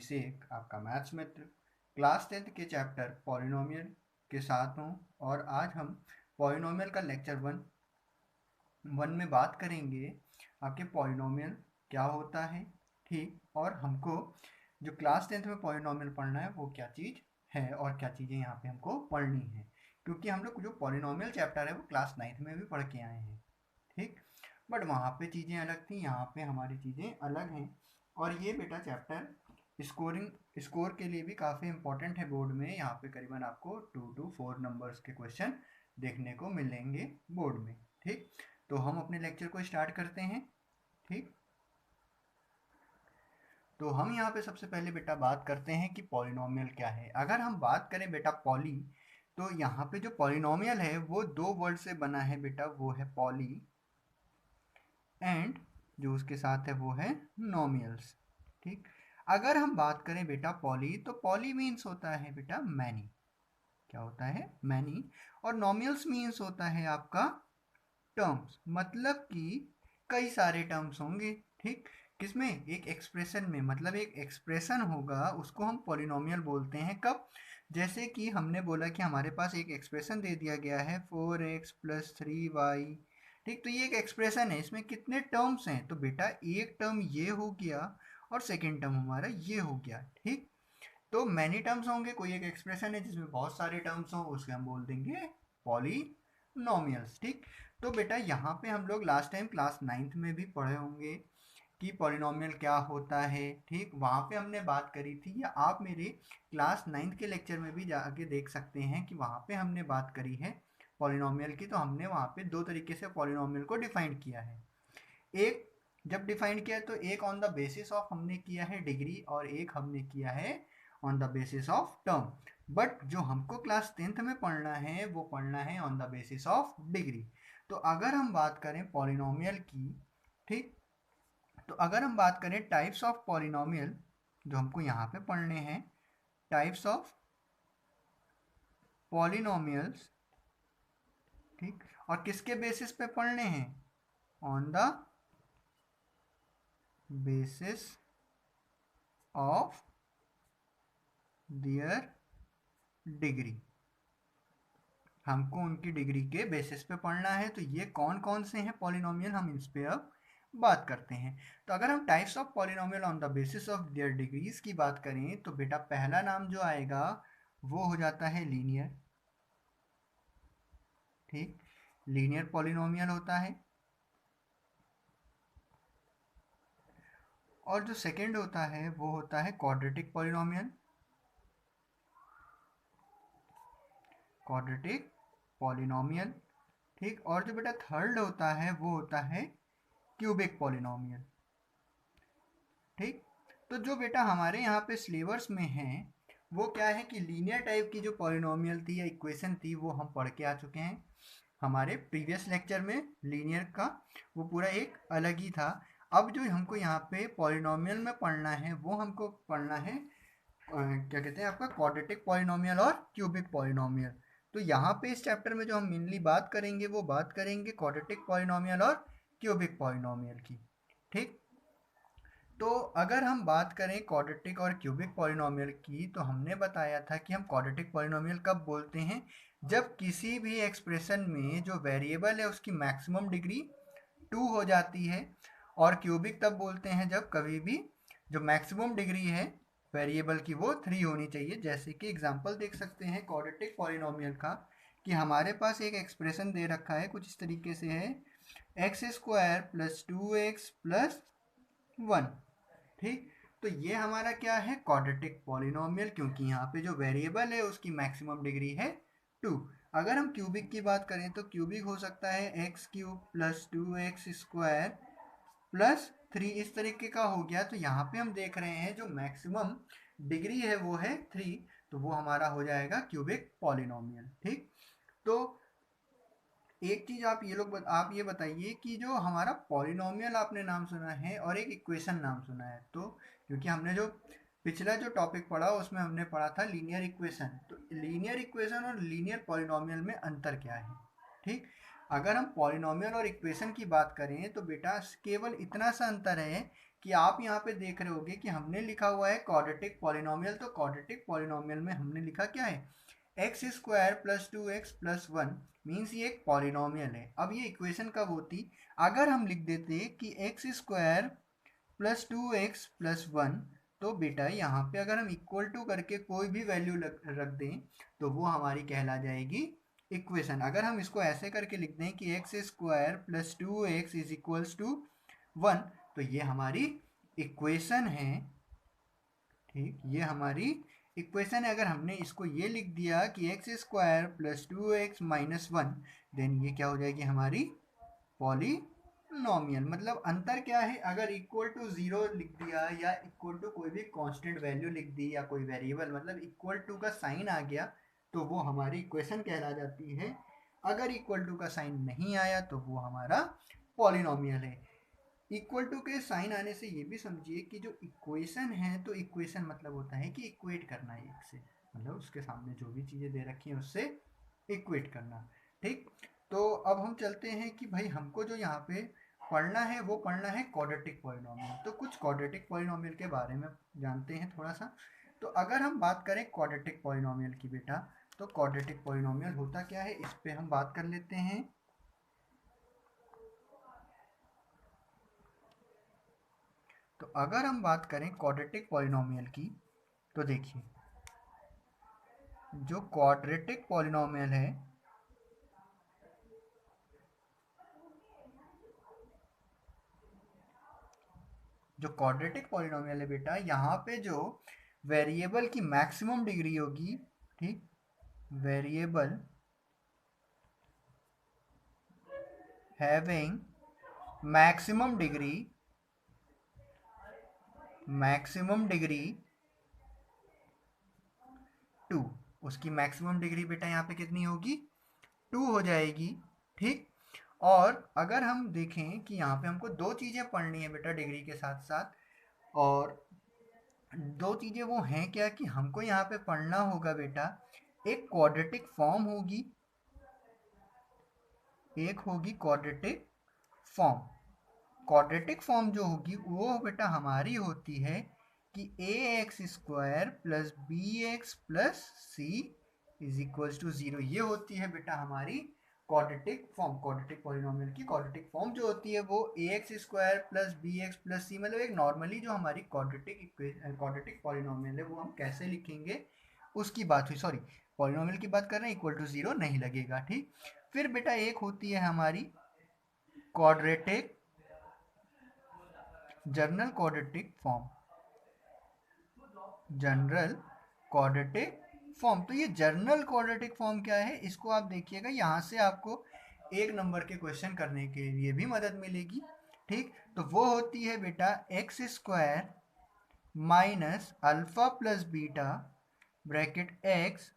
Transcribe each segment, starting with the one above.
अभिषेक, आपका मैथ्स मित्र, class 10th के chapter polynomial के साथ हूँ। और आज हम पॉलिनोमियल का लेक्चर वन में बात करेंगे आपके पॉलिनोमियल क्या होता है, ठीक। और हमको जो क्लास 10th में पॉलिनोमियल पढ़ना है वो क्या चीज़ है और क्या चीज़ें यहाँ पे हमको पढ़नी है, क्योंकि हम लोग जो पॉलिनोमियल चैप्टर है वो क्लास 9th में भी पढ़ के आए हैं, ठीक। बट वहाँ पे चीज़ें अलग थी, यहाँ पे हमारी चीज़ें अलग हैं। और ये बेटा चैप्टर स्कोर के लिए भी काफ़ी इंपॉर्टेंट है बोर्ड में। यहाँ पे करीबन आपको 2 to 4 नंबर्स के क्वेश्चन देखने को मिलेंगे बोर्ड में, ठीक। तो हम अपने लेक्चर को स्टार्ट करते हैं, ठीक। तो हम यहाँ पे सबसे पहले बेटा बात करते हैं कि पॉलिनोमियल क्या है। अगर हम बात करें बेटा पॉली, तो यहाँ पे जो पॉलिनोमियल है वो 2 वर्ड से बना है बेटा, वो है पॉली एंड जो उसके साथ है वो है नोमियल्स, ठीक। अगर हम बात करें बेटा पॉली, तो पॉली मीन्स होता है बेटा मैनी, क्या होता है मैनी। और नोमियल्स मीन्स होता है आपका टर्म्स, मतलब कि कई सारे टर्म्स होंगे, ठीक। किसमें? एक एक्सप्रेशन में, मतलब एक एक्सप्रेशन होगा उसको हम पॉलिनोमियल बोलते हैं। कब? जैसे कि हमने बोला कि हमारे पास एक एक्सप्रेशन दे दिया गया है 4x + 3y, ठीक। तो ये एक एक्सप्रेशन है, इसमें कितने टर्म्स हैं? तो बेटा एक टर्म ये हो गया और सेकेंड टर्म हमारा ये हो गया, ठीक। तो मैनी टर्म्स होंगे, कोई एक एक्सप्रेशन है जिसमें बहुत सारे टर्म्स हों, उसके हम बोल देंगे पॉलिनोमियल्स, ठीक। तो बेटा यहाँ पे हम लोग लास्ट टाइम क्लास 9th में भी पढ़े होंगे कि पॉलिनोमियल क्या होता है, ठीक। वहाँ पे हमने बात करी थी, या आप मेरे क्लास 9th के लेक्चर में भी जाके देख सकते हैं कि वहाँ पे हमने बात करी है पॉलिनोमियल की। तो हमने वहाँ पे 2 तरीके से पॉलिनोमियल को डिफाइन किया है। एक जब डिफाइन किया तो एक ऑन द बेसिस ऑफ हमने किया है डिग्री, और एक हमने किया है on the basis of term. But जो हमको क्लास 10th में पढ़ना है वो पढ़ना है on the basis of degree. तो अगर हम बात करें पॉलिनोमियल की, ठीक, तो अगर हम बात करें टाइप्स ऑफ पॉलिनोमियल जो हमको यहाँ पे पढ़ने हैं, टाइप्स ऑफ पॉलिनोमियल्स, ठीक। और किसके बेसिस पे पढ़ने हैं? On the basis of their degree, हमको उनकी डिग्री के बेसिस पे पढ़ना है। तो ये कौन कौन से हैं पॉलिनोमियल, हम इस पे अब बात करते हैं। तो अगर हम types of polynomial on the basis of their degrees की बात करें, तो बेटा पहला नाम जो आएगा वो हो जाता है लीनियर, ठीक। लीनियर पॉलिनोमियल होता है। और जो सेकंड होता है वो होता है क्वाड्रेटिक पॉलिनोमियल, क्वाड्रेटिक पॉलिनोमियल, ठीक। और जो बेटा थर्ड होता है वो होता है क्यूबिक पॉलिनोमियल, ठीक। तो जो बेटा हमारे यहाँ पे सिलेबस में है वो क्या है कि लीनियर टाइप की जो पॉलिनोमियल थी या इक्वेशन थी वो हम पढ़ के आ चुके हैं हमारे प्रीवियस लेक्चर में। लीनियर का वो पूरा एक अलग ही था। अब जो हमको यहाँ पे पॉलिनोमियल में पढ़ना है वो हमको पढ़ना है क्या कहते हैं आपका क्वाड्रेटिक पॉलिनोमियल और क्यूबिक पॉलिनोमियल। तो यहाँ पे इस चैप्टर में जो हम मेनली बात करेंगे वो बात करेंगे क्वाड्रेटिक पॉलिनोमियल और क्यूबिक पॉलिनोमियल की, ठीक। तो अगर हम बात करें क्वाड्रेटिक और क्यूबिक पॉलिनोमियल की, तो हमने बताया था कि हम क्वाड्रेटिक पॉलिनोमियल कब बोलते हैं? जब किसी भी एक्सप्रेशन में जो वेरिएबल है उसकी मैक्सिमम डिग्री 2 हो जाती है। और क्यूबिक तब बोलते हैं जब कभी भी जो मैक्सिमम डिग्री है वेरिएबल की वो 3 होनी चाहिए। जैसे कि एग्जांपल देख सकते हैं क्वाड्रेटिक पॉलिनोमियल का, कि हमारे पास एक एक्सप्रेशन दे रखा है कुछ इस तरीके से है x² + 2x + 1, ठीक। तो ये हमारा क्या है? क्वाड्रेटिक पॉलिनोमियल, क्योंकि यहाँ पे जो वेरिएबल है उसकी मैक्सिमम डिग्री है 2। अगर हम क्यूबिक की बात करें तो क्यूबिक हो सकता है x³ + 2x² + 3, इस तरीके का हो गया। तो यहाँ पे हम देख रहे हैं जो मैक्सिमम डिग्री है वो है 3, तो वो हमारा हो जाएगा क्यूबिक पॉलिनोमियल, ठीक। तो एक चीज आप ये बताइए कि जो हमारा पॉलिनोमियल आपने नाम सुना है और एक इक्वेशन नाम सुना है, तो क्योंकि हमने जो पिछला जो टॉपिक पढ़ा उसमें हमने पढ़ा था लीनियर इक्वेशन, तो लीनियर इक्वेशन और लीनियर पॉलिनोमियल में अंतर क्या है, ठीक। अगर हम पॉलिनोमियल और इक्वेशन की बात करें तो बेटा केवल इतना सा अंतर है कि आप यहाँ पे देख रहे होगे कि हमने लिखा हुआ है क्वाड्रेटिक पॉलिनोमियल। तो क्वाड्रेटिक पॉलिनोमियल में हमने लिखा क्या है, x square plus 2x plus 1 means ये एक पॉलिनोमियल है। अब ये इक्वेशन कब होती, अगर हम लिख देते कि x square plus 2x plus 1, तो बेटा यहाँ पे अगर हम इक्वल टू करके कोई भी वैल्यू रख दें तो वो हमारी कहला जाएगी इक्वेशन। अगर हम इसको ऐसे करके लिख दें कि x square plus 2x is equals to 1, तो ये हमारी इक्वेशन है। ठीक, ये हमारी इक्वेशन है। अगर हमने इसको ये लिख दिया कि x square plus 2x minus 1, then ये क्या हो जाएगी हमारी पॉलिनोमियल। मतलब अंतर क्या है, अगर इक्वल टू 0 लिख दिया या इक्वल टू कोई भी कांस्टेंट वैल्यू लिख दी या कोई वेरिएबल, मतलब इक्वल टू का साइन आ गया तो वो हमारी इक्वेशन कहला जाती है। अगर इक्वल टू का साइन नहीं आया तो वो हमारा पॉलिनोमियल है। इक्वल टू के साइन आने से ये भी समझिए कि जो इक्वेशन है, तो इक्वेशन मतलब होता है कि इक्वेट करना एक से, मतलब उसके सामने जो भी चीज़ें दे रखी हैं उससे इक्वेट करना। ठीक, तो अब हम चलते हैं कि भाई हमको जो यहाँ पे पढ़ना है वो पढ़ना है क्वाड्रेटिक पॉलिनोमियल। तो कुछ क्वाड्रेटिक पॉलिनोमियल के बारे में जानते हैं थोड़ा सा। तो अगर हम बात करें क्वाड्रेटिक पॉलिनोमियल की बेटा, तो क्वाड्रेटिक पॉलिनोमियल होता क्या है, इस पे हम बात कर लेते हैं। तो अगर हम बात करें क्वाड्रेटिक पॉलिनोमियल की, तो देखिए जो क्वाड्रेटिक पॉलिनोमियल है, जो क्वाड्रेटिक पॉलिनोमियल है बेटा, यहाँ पे जो वेरिएबल की मैक्सिमम डिग्री होगी, ठीक, वेरिएबल हैविंग मैक्सिमम डिग्री 2, उसकी मैक्सिमम डिग्री बेटा यहाँ पे कितनी होगी, 2 हो जाएगी। ठीक, और अगर हम देखें कि यहाँ पे हमको दो चीज़ें पढ़नी है बेटा डिग्री के साथ साथ, और दो चीज़ें वो हैं क्या, कि हमको यहाँ पे पढ़ना होगा बेटा, एक क्वाड्रेटिक फॉर्म होगी, एक होगी क्वाड्रेटिक फॉर्म। क्वाड्रेटिक फॉर्म जो होगी वो बेटा हमारी होती है कि a x square plus b x plus c is equals to 0। ये होती है बेटा हमारी क्वाड्रेटिक फॉर्म। क्वाड्रेटिक पॉलिनोमियल की क्वाड्रेटिक फॉर्म जो होती है वो a x square plus b x plus c, मतलब एक नॉर्मली जो हमारी क्वाड्रेटिक पॉलिनोमियल है वो हम कैसे लिखेंगे उसकी बात हुई। सॉरी, पॉलिनोमियल की बात कर रहे हैं, इक्वल टू 0 नहीं लगेगा। ठीक, फिर बेटा एक होती है हमारी quadratic general quadratic form, general quadratic form. तो ये जनरल क्वाड्रेटिक फॉर्म क्या है, इसको आप देखिएगा, यहाँ से आपको एक नंबर के क्वेश्चन करने के लिए भी मदद मिलेगी। ठीक, तो वो होती है बेटा x square minus alpha plus beta bracket x,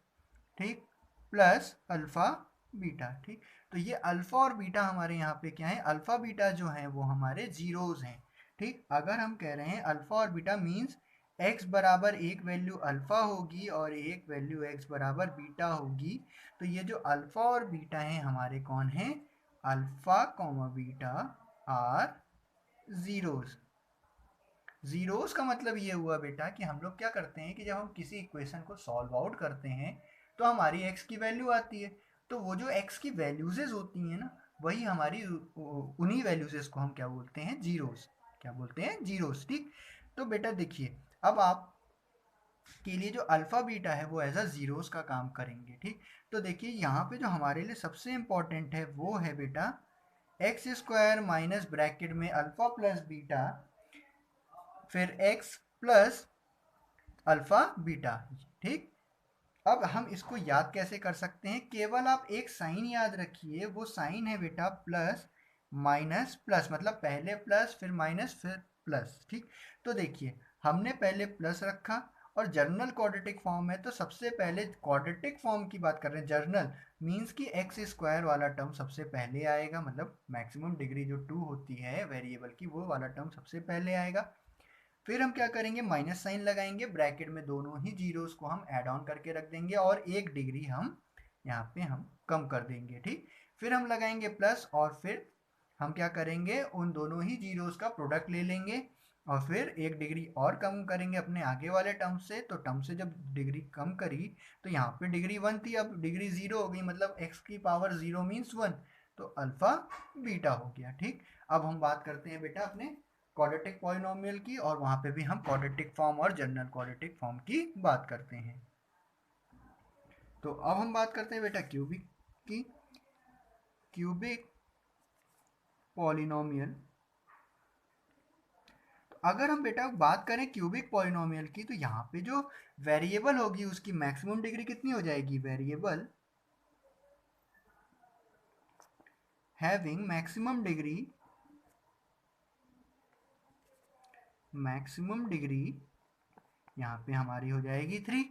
ठीक, प्लस अल्फा बीटा। ठीक, तो ये अल्फा और बीटा हमारे यहाँ पे क्या है, अल्फा बीटा जो है वो हमारे जीरोज हैं। ठीक, अगर हम कह रहे हैं अल्फा और बीटा मीन्स x बराबर एक वैल्यू अल्फा होगी और एक वैल्यू x बराबर बीटा होगी, तो ये जो अल्फा और बीटा हैं हमारे कौन हैं, alpha comma beta are zeros. Zeros का मतलब ये हुआ बेटा कि हम लोग क्या करते हैं कि जब हम किसी इक्वेशन को सॉल्व आउट करते हैं तो हमारी x की वैल्यू आती है, तो वो जो x की वैल्यूजेस होती हैं ना, वही हमारी उन्हीं वैल्यूजेस को हम क्या बोलते हैं, जीरोस। क्या बोलते हैं, जीरोस। ठीक, तो बेटा देखिए अब आप के लिए जो अल्फा बीटा है वो एज अ जीरोस का काम करेंगे। ठीक, तो देखिए यहाँ पे जो हमारे लिए सबसे इंपॉर्टेंट है वो है बेटा एक्स स्क्वायर माइनस ब्रैकेट में अल्फा प्लस बीटा फिर x प्लस अल्फा बीटा। ठीक, अब हम इसको याद कैसे कर सकते हैं, केवल आप एक साइन याद रखिए, वो साइन है बेटा प्लस माइनस प्लस, मतलब पहले प्लस फिर माइनस फिर प्लस। ठीक, तो देखिए हमने पहले प्लस रखा और जर्नल क्वाड्रेटिक फॉर्म है, तो सबसे पहले क्वाड्रेटिक फॉर्म की बात कर रहे हैं, जर्नल मीन्स कि एक्स स्क्वायर वाला टर्म सबसे पहले आएगा, मतलब मैक्सिमम डिग्री जो 2 होती है वेरिएबल की वो वाला टर्म सबसे पहले आएगा। फिर हम क्या करेंगे, माइनस साइन लगाएंगे, ब्रैकेट में दोनों ही जीरोस को हम ऐड ऑन करके रख देंगे और एक डिग्री हम यहाँ पे हम कम कर देंगे। ठीक, फिर हम लगाएंगे प्लस और फिर हम क्या करेंगे, उन दोनों ही जीरोस का प्रोडक्ट ले लेंगे और फिर एक डिग्री और कम करेंगे अपने आगे वाले टर्म से, तो टर्म से जब डिग्री कम करी तो यहाँ पे डिग्री 1 थी, अब डिग्री 0 हो गई, मतलब x की पावर 0 मीन्स 1, तो अल्फा बीटा हो गया। ठीक, अब हम बात करते हैं बेटा अपने क्वाड्रेटिक पॉलिनोमियल की, और वहाँ पे भी हम क्वाड्रेटिक फॉर्म और जनरल क्वाड्रेटिक फॉर्म की बात करते हैं। तो अब हम बात करते हैं बेटा क्यूबिक की। क्यूबिक पॉलिनोमियल, अगर हम बेटा बात करें क्यूबिक पॉलिनोमियल की, तो यहाँ पे जो वेरिएबल होगी उसकी मैक्सिमम डिग्री कितनी हो जाएगी? वेरिएबल हैविंग मैक्सिमम डिग्री यहाँ पे हमारी हो जाएगी 3।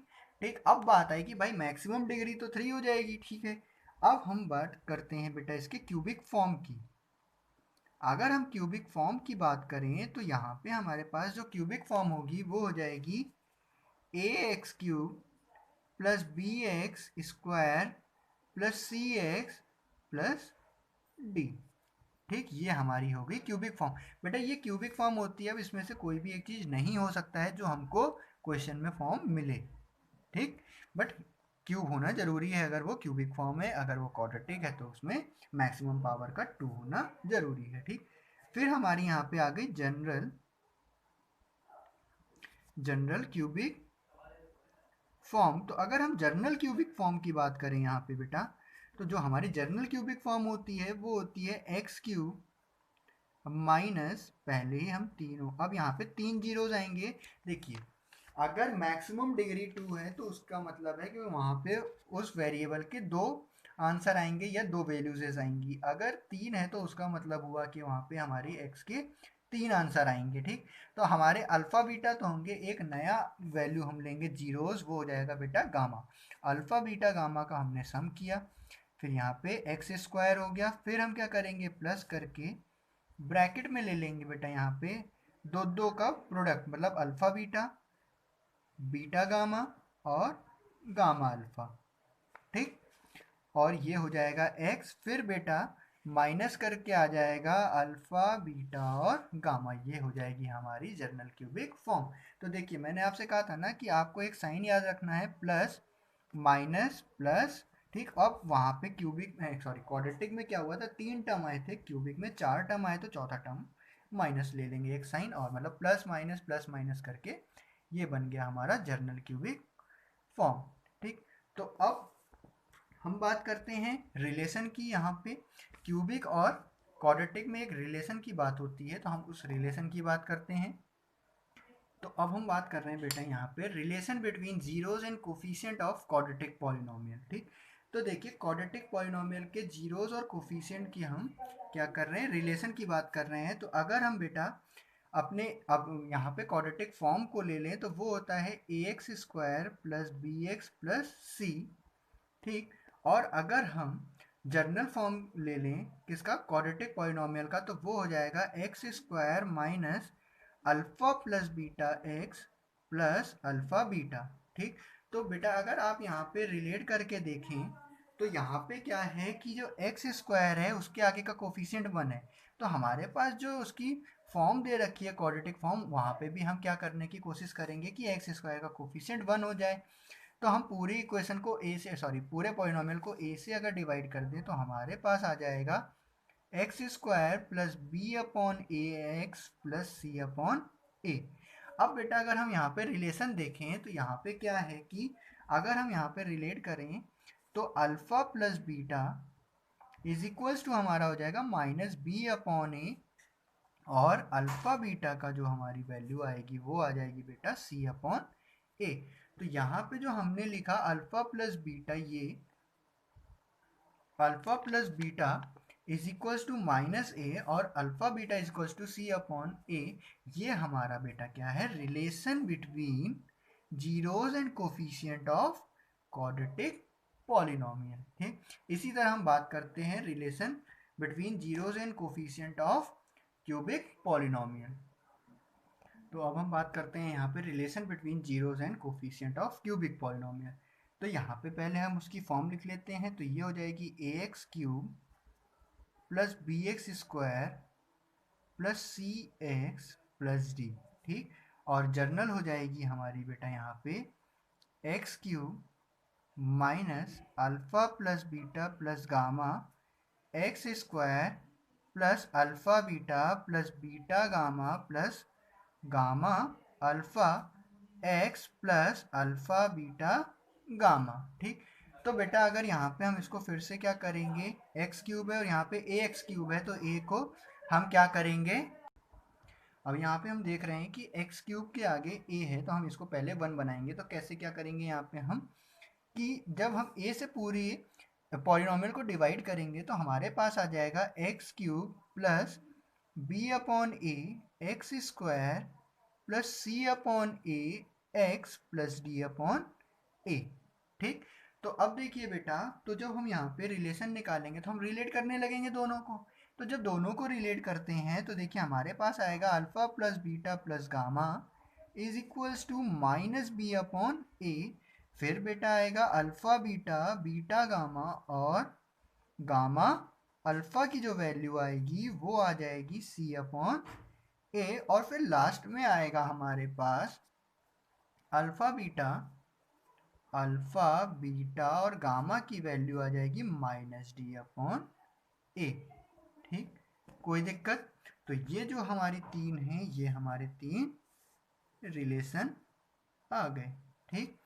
ठीक, अब बात आई कि भाई मैक्सिमम डिग्री तो 3 हो जाएगी, ठीक है। अब हम बात करते हैं बेटा इसके क्यूबिक फॉर्म की। अगर हम क्यूबिक फॉर्म की बात करें तो यहाँ पे हमारे पास जो क्यूबिक फॉर्म होगी वो हो जाएगी ax³ plus bx² plus cx plus d। ठीक, ये हमारी हो गई क्यूबिक फॉर्म। बेटा ये क्यूबिक फॉर्म होती है, अब इसमें से कोई भी एक चीज़ नहीं हो सकता है जो हमको क्वेश्चन में फॉर्म मिले। ठीक, बट क्यूब होना जरूरी है अगर वो क्यूबिक फॉर्म है, अगर वो क्वाड्रेटिक है तो उसमें मैक्सिमम पावर का 2 होना जरूरी है। ठीक, फिर हमारी यहाँ पे आ गई जनरल क्यूबिक फॉर्म। तो अगर हम जनरल क्यूबिक फॉर्म की बात करें यहाँ पे बेटा, तो जो हमारी जनरल क्यूबिक फॉर्म होती है वो होती है x³ माइनस, पहले ही हम तीनों, अब यहाँ पे 3 जीरोज आएंगे। देखिए अगर मैक्सिमम डिग्री 2 है तो उसका मतलब है कि वहाँ पे उस वेरिएबल के 2 आंसर आएंगे या 2 वैल्यूज आएंगी। अगर 3 है तो उसका मतलब हुआ कि वहाँ पे हमारी x के 3 आंसर आएंगे। ठीक, तो हमारे अल्फा बीटा तो होंगे, एक नया वैल्यू हम लेंगे जीरोज, वो हो जाएगा बेटा गामा। अल्फा बीटा गामा का हमने सम किया, फिर यहाँ पे x² हो गया, फिर हम क्या करेंगे प्लस करके ब्रैकेट में ले लेंगे बेटा यहाँ पे दो दो का प्रोडक्ट, मतलब अल्फा बीटा, बीटा गामा और गामा अल्फा। ठीक, और ये हो जाएगा x, फिर बेटा माइनस करके आ जाएगा अल्फा बीटा और गामा, ये हो जाएगी हमारी जनरल क्यूबिक फॉर्म। तो देखिए मैंने आपसे कहा था ना कि आपको एक साइन याद रखना है, प्लस माइनस प्लस। ठीक, अब वहाँ पे क्यूबिक सॉरी क्वाड्रेटिक में क्या हुआ था, 3 टर्म आए थे, क्यूबिक में 4 टर्म आए, तो चौथा टर्म माइनस ले लेंगे एक साइन, और मतलब प्लस माइनस करके ये बन गया हमारा जनरल क्यूबिक फॉर्म। ठीक, तो अब हम बात करते हैं रिलेशन की। यहाँ पे क्यूबिक और क्वाड्रेटिक में एक रिलेशन की बात होती है, तो हम उस रिलेशन की बात करते हैं। तो अब हम बात कर रहे हैं बेटा यहाँ पे relation between zeros and coefficient of quadratic polynomial. ठीक, तो देखिए क्वाड्रेटिक पॉलिनोमियल के जीरोज और कोफिशिएंट की हम क्या कर रहे हैं, रिलेशन की बात कर रहे हैं। तो अगर हम बेटा अपने अब यहाँ पे क्वाड्रेटिक फॉर्म को ले लें तो वो होता है ax² plus bx plus c। ठीक, और अगर हम जनरल फॉर्म ले लें किसका, क्वाड्रेटिक पॉलिनोमियल का, तो वो हो जाएगा x² minus alpha plus beta x plus alpha beta. ठीक, तो बेटा अगर आप यहाँ पे रिलेट करके देखें तो यहाँ पे क्या है कि जो x² है उसके आगे का कोफिशिएंट 1 है, तो हमारे पास जो उसकी फॉर्म दे रखी है क्वाड्रेटिक फॉर्म, वहाँ पे भी हम क्या करने की कोशिश करेंगे कि x² का कोफिशिएंट 1 हो जाए। तो हम पूरी इक्वेशन को a से, सॉरी पूरे पॉलिनोमियल को a से अगर डिवाइड कर दें तो हमारे पास आ जाएगा x² plus b upon a x plus c upon ए। अब बेटा अगर हम यहाँ पे रिलेशन देखें तो यहाँ पे क्या है कि अगर हम यहाँ पे रिलेट करें तो alpha plus beta is equals to हमारा हो जाएगा माइनस बी अपॉन ए, और अल्फा बीटा का जो हमारी वैल्यू आएगी वो आ जाएगी बेटा सी अपॉन ए। तो यहाँ पे जो हमने लिखा अल्फा प्लस बीटा, ये alpha plus beta is equals to minus a और alpha beta is equals to c upon a, ये हमारा बेटा क्या है, relation between zeros and coefficient of quadratic polynomial. ठीक, इसी तरह हम बात करते हैं relation between zeros and coefficient of cubic polynomial. तो अब हम बात करते हैं यहाँ पे relation between zeros and coefficient of cubic polynomial. तो यहाँ पे पहले हम उसकी फॉर्म लिख लेते हैं, तो ये हो जाएगी ax³ plus bx² plus cx plus d। ठीक, और जर्नल हो जाएगी हमारी बेटा यहाँ पे x cube minus alpha plus beta plus gamma x square plus alpha beta plus beta gamma plus gamma alpha x plus alpha beta gamma. ठीक, तो बेटा अगर यहाँ पे हम इसको फिर से क्या करेंगे, एक्स क्यूब है और यहाँ पे ए एक्स क्यूब है, तो ए को हम क्या करेंगे, अब यहाँ पे हम देख रहे हैं कि एक्स क्यूब के आगे ए है तो हम इसको पहले 1 बनाएंगे। तो कैसे क्या करेंगे यहाँ पे हम, कि जब हम ए से पूरी पॉलिनॉमियल को डिवाइड करेंगे तो हमारे पास आ जाएगा x cube plus b upon a x square plus c upon a x plus d upon a. ठीक, तो अब देखिए बेटा, तो जब हम यहाँ पे रिलेशन निकालेंगे तो हम रिलेट करने लगेंगे दोनों को। तो जब दोनों को रिलेट करते हैं तो देखिए हमारे पास आएगा alpha plus beta plus gamma is equals to minus b upon a. फिर बेटा आएगा अल्फा बीटा बीटा गामा और गामा अल्फा की जो वैल्यू आएगी वो आ जाएगी सी अपॉन ए। और फिर लास्ट में आएगा हमारे पास अल्फा बीटा और गामा की वैल्यू आ जाएगी माइनस डी अपॉन ए। ठीक, कोई दिक्कत? तो ये जो हमारी तीन हैं ये हमारे तीन रिलेशन आ गए। ठीक,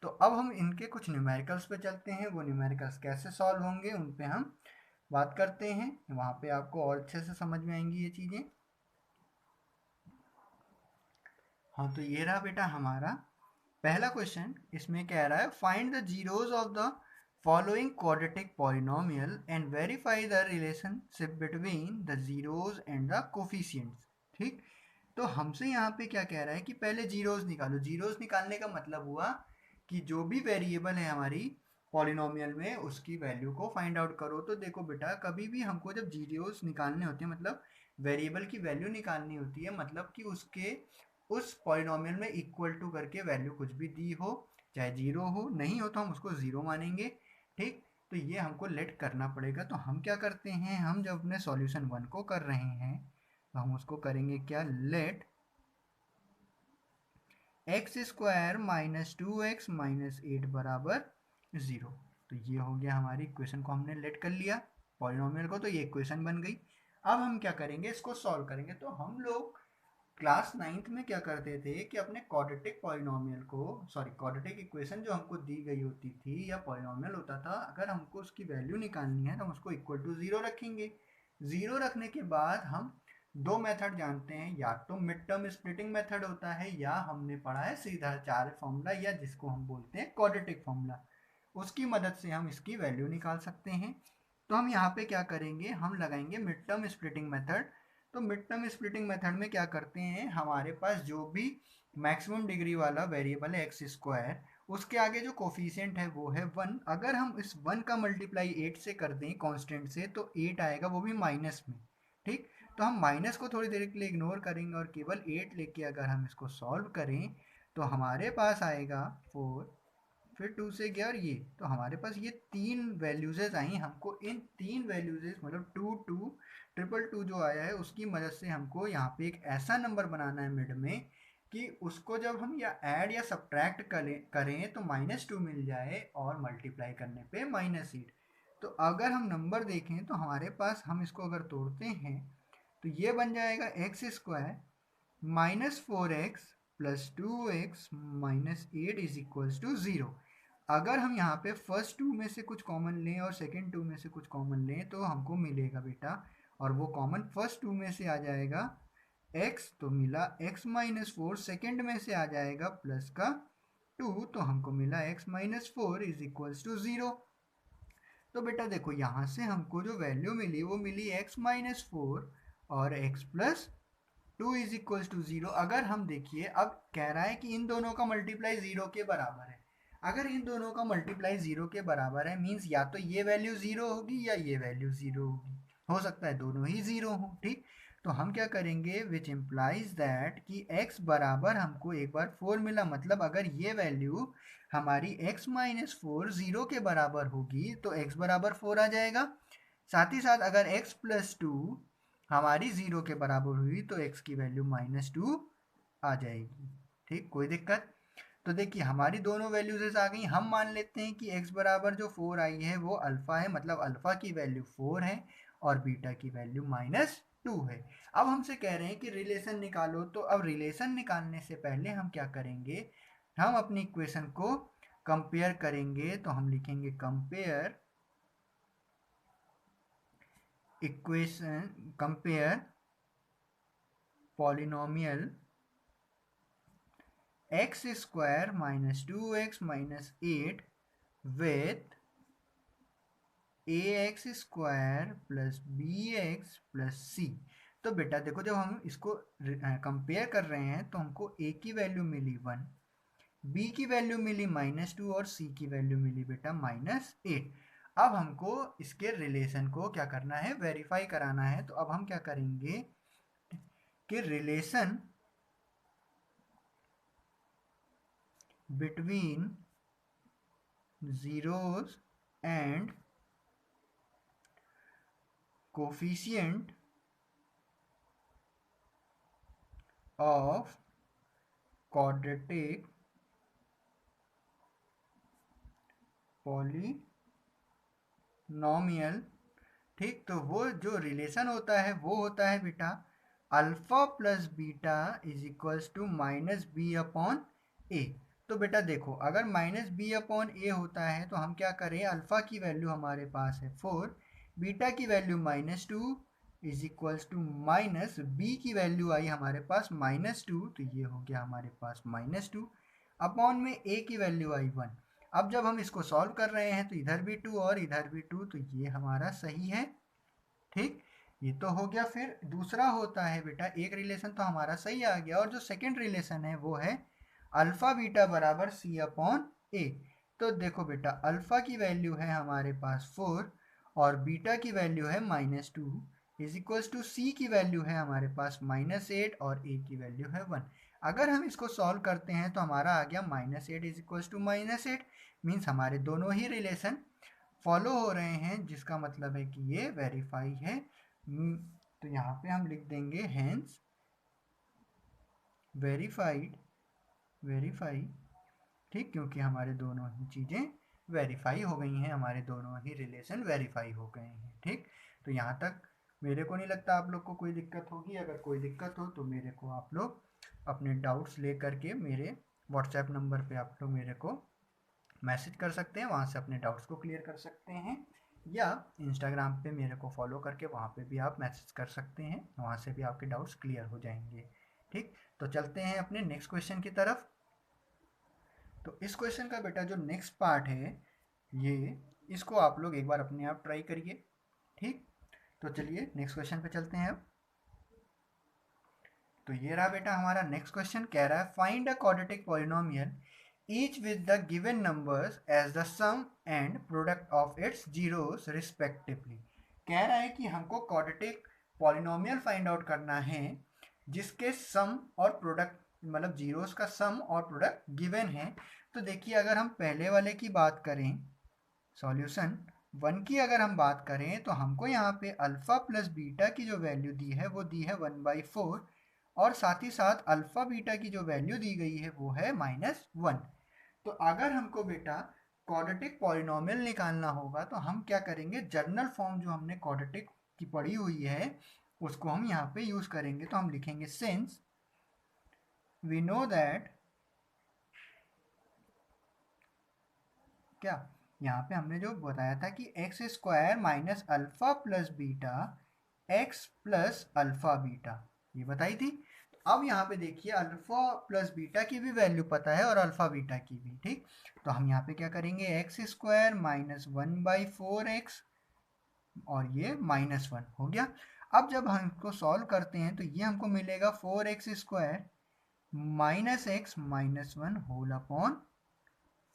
तो अब हम इनके कुछ न्यूमेरिकल्स पे चलते हैं। वो न्यूमेरिकल्स कैसे सॉल्व होंगे उन पे हम बात करते हैं, वहाँ पे आपको और अच्छे से समझ में आएंगी ये चीज़ें। हाँ, तो ये रहा बेटा हमारा पहला क्वेश्चन। इसमें कह रहा है find the zeros of the following quadratic polynomial and verify the relationship between the zeros and the coefficients. ठीक, तो हमसे यहाँ पे क्या कह रहा है कि पहले जीरोज निकालो। जीरोज निकालने का मतलब हुआ कि जो भी वेरिएबल है हमारी पॉलिनोमियल में उसकी वैल्यू को फाइंड आउट करो। तो देखो बेटा, कभी भी हमको जब जीरोज निकालने होते हैं, मतलब वेरिएबल की वैल्यू निकालनी होती है, मतलब कि उसके उस पॉलिनोमियल में इक्वल टू करके वैल्यू कुछ भी दी हो, चाहे जीरो हो, नहीं हो तो हम उसको ज़ीरो मानेंगे। ठीक, तो ये हमको लेट करना पड़ेगा। तो हम क्या करते हैं, हम जब अपने सॉल्यूशन 1 को कर रहे हैं तो हम उसको करेंगे क्या, let x square minus 2x minus 8 बराबर 0। तो ये हो गया, हमारी इक्वेशन को हमने लेट कर लिया पॉलिनोमियल को, तो ये इक्वेशन बन गई। अब हम क्या करेंगे, इसको सॉल्व करेंगे। तो हम लोग क्लास 9th में क्या करते थे कि अपने क्वाड्रेटिक पॉलिनोमियल को, सॉरी क्वाड्रेटिक इक्वेशन जो हमको दी गई होती थी या पॉलिनोमियल होता था, अगर हमको उसकी वैल्यू निकालनी है तो हम उसको इक्वल टू 0 रखेंगे। 0 रखने के बाद हम दो मेथड जानते हैं, या तो मिड टर्म स्प्लिटिंग मेथड होता है या हमने पढ़ा है सीधा चार फॉर्मूला, या जिसको हम बोलते हैं क्वाड्रेटिक फॉर्मूला। उसकी मदद से हम इसकी वैल्यू निकाल सकते हैं। तो हम यहाँ पे क्या करेंगे, हम लगाएंगे मिड टर्म स्प्लिटिंग मेथड। तो मिड टर्म स्प्लिटिंग मेथड में क्या करते हैं, हमारे पास जो भी मैक्सिमम डिग्री वाला वेरिएबल है एक्स स्क्वायर, उसके आगे जो कोफिशिएंट है वो है 1। अगर हम इस 1 का मल्टीप्लाई 8 से कर दें कांस्टेंट से तो 8 आएगा, वो भी माइनस में। ठीक, तो हम माइनस को थोड़ी देर के लिए इग्नोर करेंगे और केवल 8 लेके अगर हम इसको सॉल्व करें तो हमारे पास आएगा 4, फिर 2 से गया और ये, तो हमारे पास ये तीन वैल्यूजेज आई। हमको इन तीन वैल्यूजेज मतलब 2 2 ट्रिपल 2 जो आया है उसकी मदद से हमको यहाँ पे एक ऐसा नंबर बनाना है मिड में कि उसको जब हम या ऐड या सब्ट्रैक्ट करें तो -2 मिल जाए और मल्टीप्लाई करने पे -8। तो अगर हम नंबर देखें तो हमारे पास, हम इसको अगर तोड़ते हैं तो ये बन जाएगा x square minus 4x plus 2x minus 8 is equals to 0। अगर हम यहाँ पे फर्स्ट 2 में से कुछ कॉमन लें और सेकंड 2 में से कुछ कॉमन लें तो हमको मिलेगा बेटा, और वो कॉमन फर्स्ट 2 में से आ जाएगा x, तो मिला x माइनस 4, सेकेंड में से आ जाएगा प्लस का 2, तो हमको मिला x minus 4 is equals to 0। तो बेटा देखो, यहाँ से हमको जो वैल्यू मिली वो मिली x माइनस 4 और x plus 2 is equals to 0। अगर हम देखिए, अब कह रहा है कि इन दोनों का मल्टीप्लाई 0 के बराबर है। अगर इन दोनों का मल्टीप्लाई 0 के बराबर है मीन्स या तो ये वैल्यू 0 होगी या ये वैल्यू 0 होगी, हो सकता है दोनों ही 0 हो। ठीक, तो हम क्या करेंगे, विच इम्प्लाइज दैट कि x बराबर हमको एक बार 4 मिला, मतलब अगर ये वैल्यू हमारी x माइनस 4 0 के बराबर होगी तो x बराबर 4 आ जाएगा। साथ ही साथ अगर x प्लस 2 हमारी 0 के बराबर हुई तो x की वैल्यू -2 आ जाएगी। ठीक, कोई दिक्कत? तो देखिए हमारी दोनों वैल्यूज आ गई। हम मान लेते हैं कि x बराबर जो 4 आई है वो अल्फा है, मतलब अल्फा की वैल्यू 4 है और बीटा की वैल्यू -2 है। अब हमसे कह रहे हैं कि रिलेशन निकालो। तो अब रिलेशन निकालने से पहले हम क्या करेंगे, हम अपनी इक्वेशन को कंपेयर करेंगे। तो हम लिखेंगे compare equation, compare polynomial x square -2x -8 with ax square plus bx plus c। तो बेटा देखो, जब हम इसको कंपेयर कर रहे हैं तो हमको a की वैल्यू मिली 1, b की वैल्यू मिली -2 और c की वैल्यू मिली बेटा -8। अब हमको इसके रिलेशन को क्या करना है, वेरीफाई कराना है। तो अब हम क्या करेंगे कि relation between zeros and coefficient of quadratic polynomial। ठीक, तो वो जो रिलेशन होता है वो होता है बेटा alpha plus beta is equals to -b/a। तो बेटा देखो, अगर -b/a होता है तो हम क्या करें, अल्फा की वैल्यू हमारे पास है 4, बीटा की value -2 is equals to -b की वैल्यू आई हमारे पास -2, तो ये हो गया हमारे पास -2 अपॉन में a की वैल्यू आई 1। अब जब हम इसको सॉल्व कर रहे हैं तो इधर भी 2 और इधर भी 2, तो ये हमारा सही है। ठीक, ये तो हो गया। फिर दूसरा होता है बेटा, एक रिलेशन तो हमारा सही आ गया, और जो सेकंड रिलेशन है वो है अल्फा बीटा बराबर c/a। तो देखो बेटा, अल्फा की वैल्यू है हमारे पास 4 और बीटा की वैल्यू है -2 इज इक्वल्स टू सी की वैल्यू है हमारे पास -8 और a की वैल्यू है 1। अगर हम इसको सॉल्व करते हैं तो हमारा आ गया -8 इज इक्वल्स टू -8, मीन्स हमारे दोनों ही रिलेशन फॉलो हो रहे हैं, जिसका मतलब है कि ये वेरीफाई है। तो यहाँ पे हम लिख देंगे हेंस वेरीफाइड, वेरीफाई। ठीक, क्योंकि हमारे दोनों ही चीज़ें वेरीफाई हो गई हैं, हमारे दोनों ही रिलेशन वेरीफाई हो गए हैं। ठीक, तो यहाँ तक मेरे को नहीं लगता आप लोग को कोई दिक्कत होगी। अगर कोई दिक्कत हो तो मेरे को आप लोग अपने डाउट्स ले करके मेरे व्हाट्सएप नंबर पे आप लोग मेरे को मैसेज कर सकते हैं, वहाँ से अपने डाउट्स को क्लियर कर सकते हैं, या इंस्टाग्राम पे मेरे को फॉलो करके वहाँ पे भी आप मैसेज कर सकते हैं, वहाँ से भी आपके डाउट्स क्लियर हो जाएंगे। ठीक, तो चलते हैं अपने नेक्स्ट क्वेश्चन की तरफ। तो इस क्वेश्चन का बेटा जो नेक्स्ट पार्ट है, ये इसको आप लोग एक बार अपने आप ट्राई करिए। ठीक, तो चलिए नेक्स्ट क्वेश्चन पे चलते हैं अब। तो ये रहा बेटा हमारा नेक्स्ट क्वेश्चन, कह रहा है find a quadratic polynomial each with the given numbers as the sum and product of its zeros respectively। कह रहा है कि हमको क्वाड्रेटिक पॉलिनोमियल फाइंड आउट करना है जिसके सम और प्रोडक्ट, मतलब जीरोस का सम और प्रोडक्ट गिवन है। तो देखिए, अगर हम पहले वाले की बात करें, सॉल्यूशन 1 की अगर हम बात करें, तो हमको यहाँ पे अल्फा प्लस बीटा की जो वैल्यू दी है वो दी है 1/4, और साथ ही साथ अल्फा बीटा की जो वैल्यू दी गई है वो है -1। तो अगर हमको बेटा क्वाड्रेटिक पॉलिनोमियल निकालना होगा तो हम क्या करेंगे, जर्नल फॉर्म जो हमने क्वाड्रेटिक की पढ़ी हुई है उसको हम यहाँ पे यूज करेंगे। तो हम लिखेंगे सिंस वी नो दैट, क्या यहाँ पे हमने जो बताया था कि x square minus alpha plus beta x plus alpha beta, ये बताई थी। अब यहाँ पे देखिए, अल्फा प्लस बीटा की भी वैल्यू पता है और अल्फा बीटा की भी। ठीक, तो हम यहाँ पे क्या करेंगे, एक्स स्क्वायर -1/4x और ये -1 हो गया। अब जब हम इसको सॉल्व करते हैं तो ये हमको मिलेगा 4x² -x -1 होल अपॉन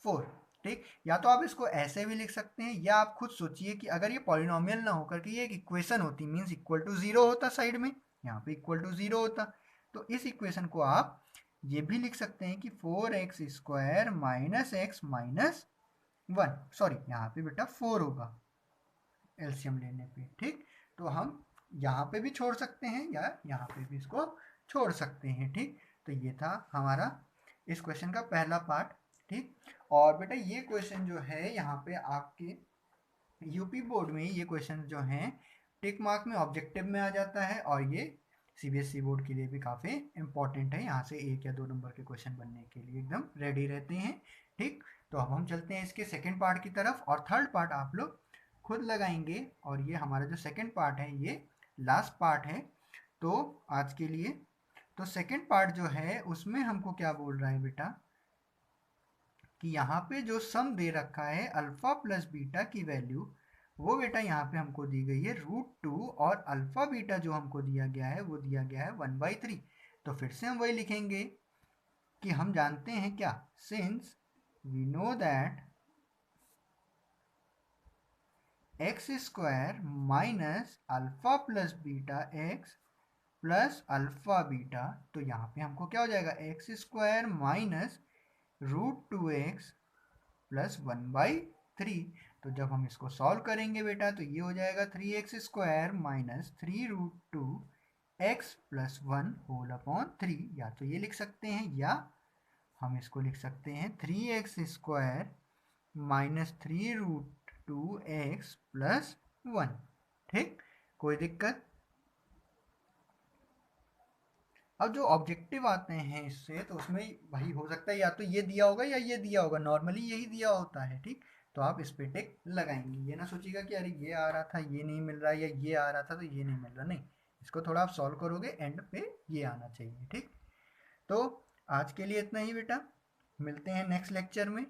4। ठीक, या तो आप इसको ऐसे भी लिख सकते हैं, या आप खुद सोचिए कि अगर ये पॉलिनोमियल ना होकर के ये एक इक्वेशन होती, मीन्स इक्वल टू 0 होता साइड में, यहाँ पे इक्वल टू 0 होता, तो इस इक्वेशन को आप ये भी लिख सकते हैं कि 4x² -x -1, सॉरी यहाँ पे बेटा 4 होगा एलसीएम लेने पे। ठीक, तो हम यहाँ पे भी छोड़ सकते हैं या यहाँ पे भी इसको छोड़ सकते हैं। ठीक, तो ये था हमारा इस क्वेश्चन का पहला पार्ट। ठीक, और बेटा ये क्वेश्चन जो है यहाँ पे आपके यूपी बोर्ड में ये क्वेश्चन जो हैं टिक मार्क में ऑब्जेक्टिव में आ जाता है, और ये सीबीएसई बोर्ड के लिए भी काफ़ी इंपॉर्टेंट है, यहाँ से 1 या 2 नंबर के क्वेश्चन बनने के लिए एकदम रेडी रहते हैं। ठीक, तो अब हम चलते हैं इसके सेकेंड पार्ट की तरफ, और थर्ड पार्ट आप लोग खुद लगाएंगे, और ये हमारा जो सेकेंड पार्ट है ये लास्ट पार्ट है तो आज के लिए। तो सेकेंड पार्ट जो है उसमें हमको क्या बोल रहा है बेटा कि यहाँ पे जो सम दे रखा है अल्फा प्लस बीटा की वैल्यू, वो बेटा यहाँ पे हमको दी गई है √2, और अल्फा बीटा जो हमको दिया गया है वो दिया गया है 1/3। तो फिर से हम वही लिखेंगे कि हम जानते हैं क्या, since we know that x square minus alpha plus beta x plus alpha beta, तो यहाँ पे हमको क्या हो जाएगा, x square minus √2x plus 1/3। तो जब हम इसको सॉल्व करेंगे बेटा तो ये हो जाएगा 3x square minus 3√2x plus 1 whole upon 3। या तो ये लिख सकते हैं, या हम इसको लिख सकते हैं 3x square minus 3√2x plus 1। ठीक, कोई दिक्कत? अब जो ऑब्जेक्टिव आते हैं इससे, तो उसमें वही हो सकता है या तो ये दिया होगा या ये दिया होगा, नॉर्मली यही दिया होता है। ठीक, तो आप इस पे टिक लगाएंगे, ये ना सोचिएगा कि अरे ये आ रहा था ये नहीं मिल रहा, या ये आ रहा था तो ये नहीं मिल रहा, नहीं, इसको थोड़ा आप सॉल्व करोगे एंड पे ये आना चाहिए। ठीक, तो आज के लिए इतना ही बेटा, मिलते हैं नेक्स्ट लेक्चर में,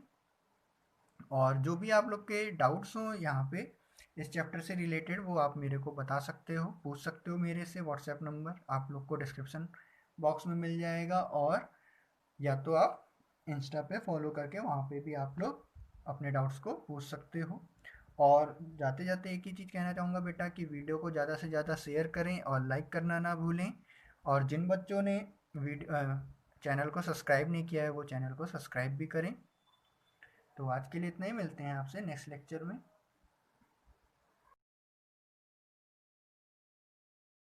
और जो भी आप लोग के डाउट्स हों यहाँ पे इस चैप्टर से रिलेटेड वो आप मेरे को बता सकते हो, पूछ सकते हो मेरे से। व्हाट्सएप नंबर आप लोग को डिस्क्रिप्शन बॉक्स में मिल जाएगा, और या तो आप इंस्टा पे फॉलो करके वहाँ पे भी आप लोग अपने डाउट्स को पूछ सकते हो। और जाते जाते एक ही चीज़ कहना चाहूँगा बेटा कि वीडियो को ज़्यादा से ज़्यादा शेयर करें और लाइक करना ना भूलें, और जिन बच्चों ने चैनल को सब्सक्राइब नहीं किया है वो चैनल को सब्सक्राइब भी करें। तो आज के लिए इतना ही, मिलते हैं आपसे नेक्स्ट लेक्चर में।